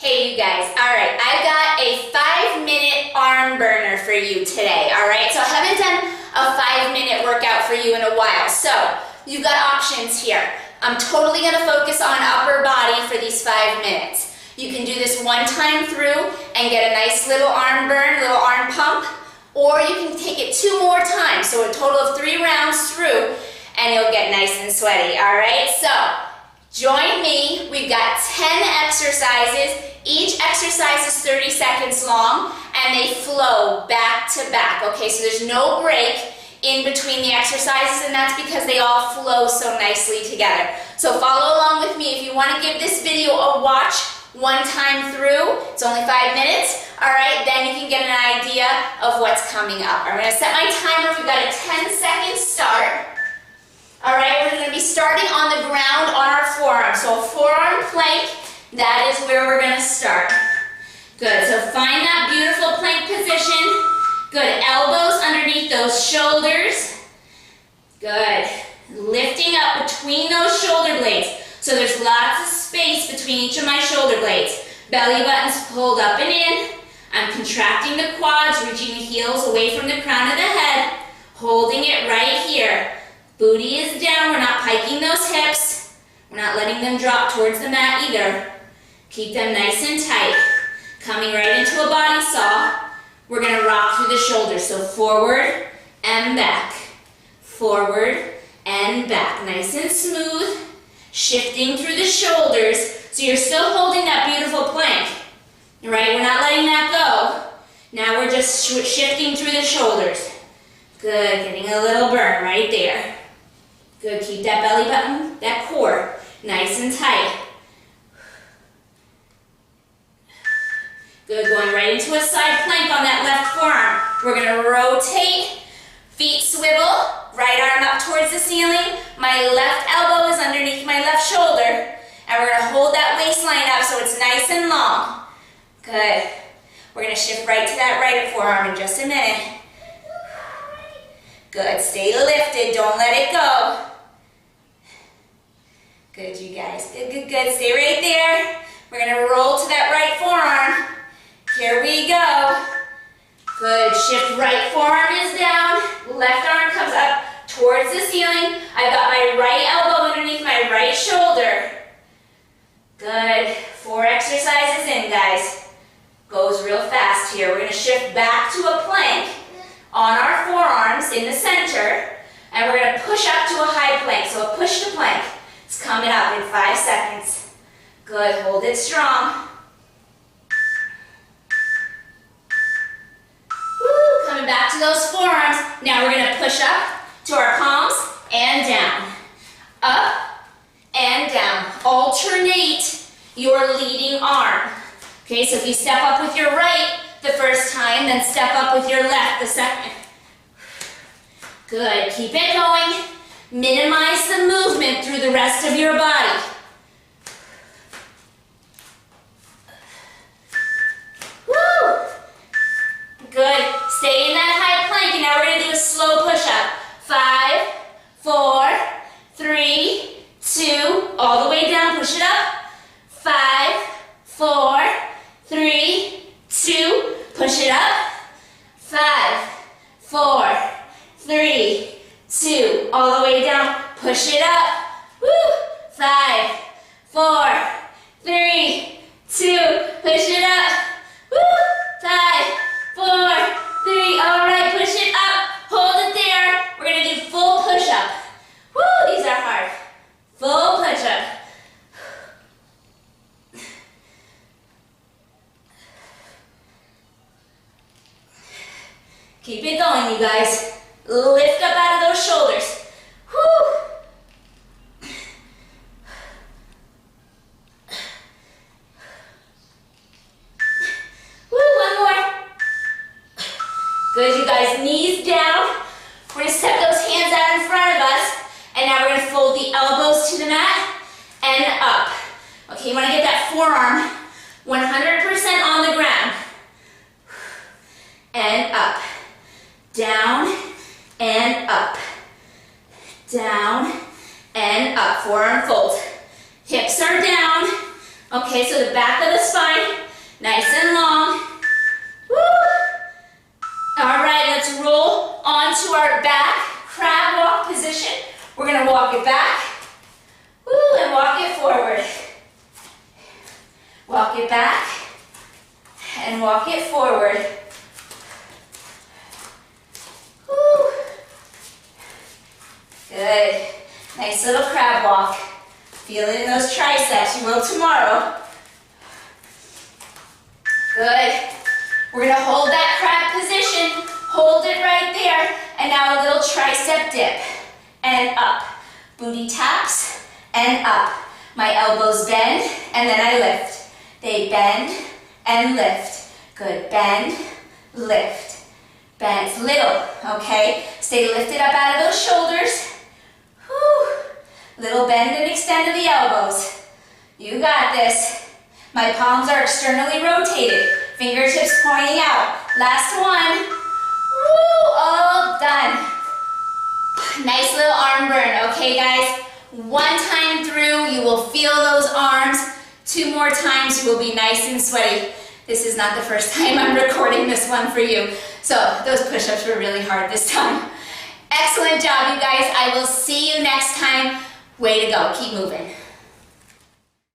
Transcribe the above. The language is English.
Hey you guys, alright, I've got a 5-minute arm burner for you today, alright? So I haven't done a 5-minute workout for you in a while, so you've got options here. I'm totally going to focus on upper body for these 5 minutes. You can do this one time through and get a nice little arm burn, little arm pump, or you can take it 2 more times, so a total of 3 rounds through, and you'll get nice and sweaty, alright? So, join me. We've got 10 exercises. Each exercise is 30 seconds long, and they flow back to back, okay? So there's no break in between the exercises, and that's because they all flow so nicely together. So follow along with me. If you want to give this video a watch one time through, it's only 5 minutes, all right? Then you can get an idea of what's coming up. I'm going to set my timer. We've got a 10-second start. All right, we're going to be starting on the ground on our forearm. So a forearm plank, that is where we're going to start. Good, so find that beautiful plank position. Good, elbows underneath those shoulders. Good, lifting up between those shoulder blades. So there's lots of space between each of my shoulder blades. Belly button's pulled up and in. I'm contracting the quads, reaching the heels away from the crown of the head, holding it right here. Booty is down, we're not piking those hips. We're not letting them drop towards the mat either. Keep them nice and tight. Coming right into a body saw. We're gonna rock through the shoulders. So forward and back. Forward and back. Nice and smooth. Shifting through the shoulders. So you're still holding that beautiful plank. All right, we're not letting that go. Now we're just shifting through the shoulders. Good, getting a little burn right there. Good, keep that belly button, that core, nice and tight. Good, going right into a side plank on that left forearm. We're gonna rotate, feet swivel, right arm up towards the ceiling. My left elbow is underneath my left shoulder. And we're gonna hold that waistline up so it's nice and long. Good. We're gonna shift right to that right forearm in just a minute. Good, stay lifted, don't let it go. Good, you guys, good, good, good. Stay right there. We're gonna roll to that right forearm. Here we go. Good, shift right forearm is down. Left arm comes up towards the ceiling. I've got my right elbow underneath my right shoulder. Good, 4 exercises in, guys. Goes real fast here. We're gonna shift back to a plank on our forearms in the center, and we're gonna push up to a high plank. So a push to plank. It's coming up in 5 seconds. Good, hold it strong. Woo, coming back to those forearms. Now we're gonna push up to our palms and down. Up and down. Alternate your leading arm. Okay, so if you step up with your right the first time, then step up with your left the second. Good, keep it going. Minimize the movement through the rest of your body. Woo! Good, stay in that high plank, and now we're gonna do a slow push-up. 5, 4, 3, 2, all the way down, push it up. 5, 4, 3, 2, push it up. 5, 4, 3, 2, all the way down, push it up. Woo! 5, 4, 3, 2, push it up. Woo! 5, 4, 3, all right, push it up. Hold it there. We're gonna do full push-up. Woo! These are hard. Full push-up. Keep it going, you guys. Lift up out of those shoulders. Whew. Woo, one more. Good, you guys, knees down. We're gonna step those hands out in front of us, and now we're gonna fold the elbows to the mat and up. Okay, you wanna get that forearm 100% on the ground. And up. Down and up. Down and up. Forearm fold. Hips are down. Okay, so the back of the spine walk it back. Woo, and walk it forward. Walk it back and walk it forward. Woo. Good. Nice little crab walk. Feel it in those triceps. You will tomorrow. Good. We're going to hold that crab position. Hold it right there. And now a little tricep dip. And up. Booty taps and up. My elbows bend and then I lift. They bend and lift. Good. Bend, lift. Bend. It's little, okay? Stay lifted up out of those shoulders. Whew. Little bend and extend of the elbows. You got this. My palms are externally rotated. Fingertips pointing out. Last one. Woo, all done. Nice little arm burn, okay guys? One time through, you will feel those arms. 2 more times, you will be nice and sweaty. This is not the first time I'm recording this one for you. So those push-ups were really hard this time. Excellent job, you guys. I will see you next time. Way to go. Keep moving.